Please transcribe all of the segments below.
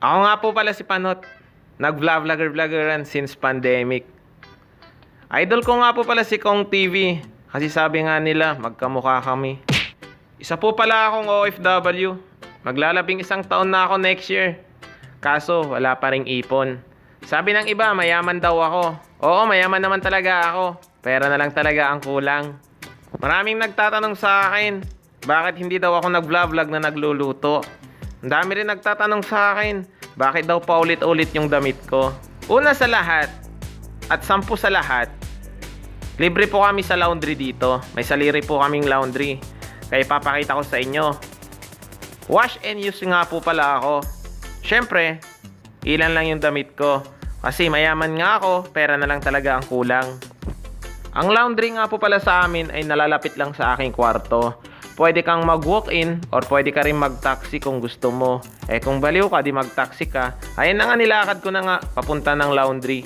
Ako nga po pala si Panot. Nag-vlogger-vloggeran since pandemic. Idol ko nga po pala si Kong TV. Kasi sabi nga nila, magkamukha kami. Isa po pala akong OFW. Maglalabing 1 taon na ako next year. Kaso, wala pa ring ipon. Sabi ng iba, mayaman daw ako. Oo, mayaman naman talaga ako. Pera na lang talaga ang kulang. Maraming nagtatanong sa akin, bakit hindi daw ako nag-vlog na nagluluto? Ang dami rin nagtatanong sa akin, bakit daw paulit-ulit yung damit ko? Una sa lahat, at 10 sa lahat, libre po kami sa laundry dito. May saliri po kaming laundry. Kaya papakita ko sa inyo. Wash and use nga po pala ako. Syempre, ilan lang yung damit ko. Kasi mayaman nga ako, pera na lang talaga ang kulang. Ang laundry nga po pala sa amin ay nalalapit lang sa aking kwarto. Pwede kang mag-walk-in or pwede ka rin mag-taxi kung gusto mo. Eh kung baliw ka, di mag-taxi ka. Ayun na nga, nilakad ko na nga papunta ng laundry.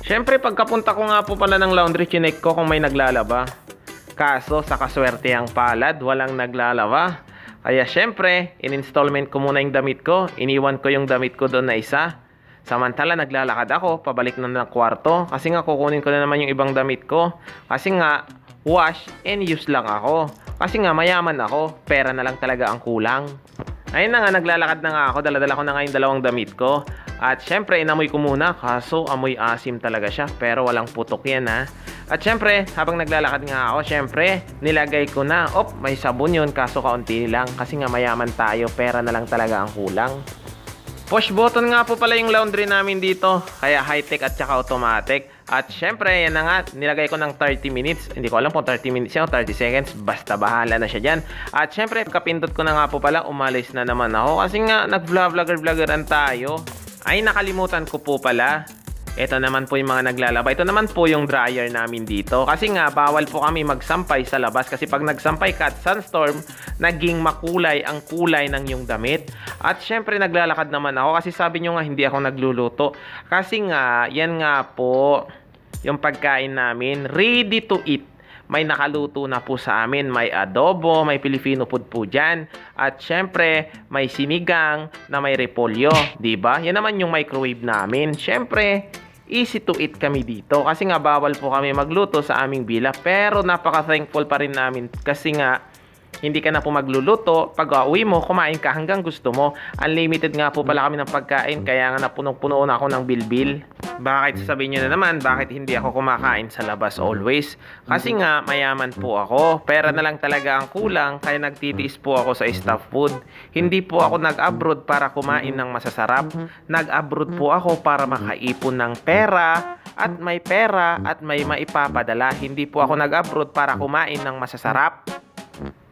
Syempre pagkapunta ko nga po pala ng laundry, chinek ko kung may naglalaba. Kaso sa kaswerte ang palad, walang naglalaba. Kaya syempre, in-installment ko muna yung damit ko. Iniwan ko yung damit ko doon na isa. Samantala naglalakad ako, pabalik na ng kwarto. Kasi nga kukunin ko na naman yung ibang damit ko. Kasi nga, wash and use lang ako. Kasi nga mayaman ako, pera na lang talaga ang kulang. Ayun na nga, naglalakad na nga ako, daladala ko na nga yung 2 damit ko. At syempre, inamoy ko muna, kaso amoy asim talaga siya, pero walang putok yan ha. At syempre, habang naglalakad nga ako, syempre, nilagay ko na, may sabon yun, kaso kaunti lang. Kasi nga mayaman tayo, pera na lang talaga ang kulang. Push button nga po pala yung laundry namin dito, kaya high-tech at saka automatic. At syempre, yan na nga, nilagay ko ng 30 minutes. Hindi ko alam kung 30 minutes yan o 30 seconds. Basta bahala na siya dyan. At syempre, kapindot ko na nga po pala, umalis na naman ako. Kasi nga, nag-vlogger-vloggeran tayo. Ay, nakalimutan ko po pala. Ito naman po yung mga naglalaba. Ito naman po yung dryer namin dito. Kasi nga, bawal po kami magsampay sa labas. Kasi pag nagsampay ka at sunstorm, naging makulay ang kulay ng yung damit. At syempre, naglalakad naman ako. Kasi sabi nyo nga, hindi ako nagluluto. Kasi nga, yan nga po, yung pagkain namin, ready to eat. May nakaluto na po sa amin. May adobo, may Filipino food po dyan. At syempre, may sinigang na may repolyo. Diba? Yan naman yung microwave namin. Syempre, easy to eat kami dito. Kasi nga, bawal po kami magluto sa aming villa. Pero napaka-thankful pa rin namin. Kasi nga, hindi ka na po magluluto. Pag uwi mo, kumain ka hanggang gusto mo. Unlimited nga po pala kami ng pagkain. Kaya nga napunong-puno na ako ng bilbil. Bakit sasabihin nyo na naman, bakit hindi ako kumakain sa labas always? Kasi nga, mayaman po ako. Pera na lang talaga ang kulang, kaya nagtitiis po ako sa staff food. Hindi po ako nag-abroad para kumain ng masasarap. Nag-abroad po ako para makaipon ng pera at may maipapadala. Hindi po ako nag-abroad para kumain ng masasarap.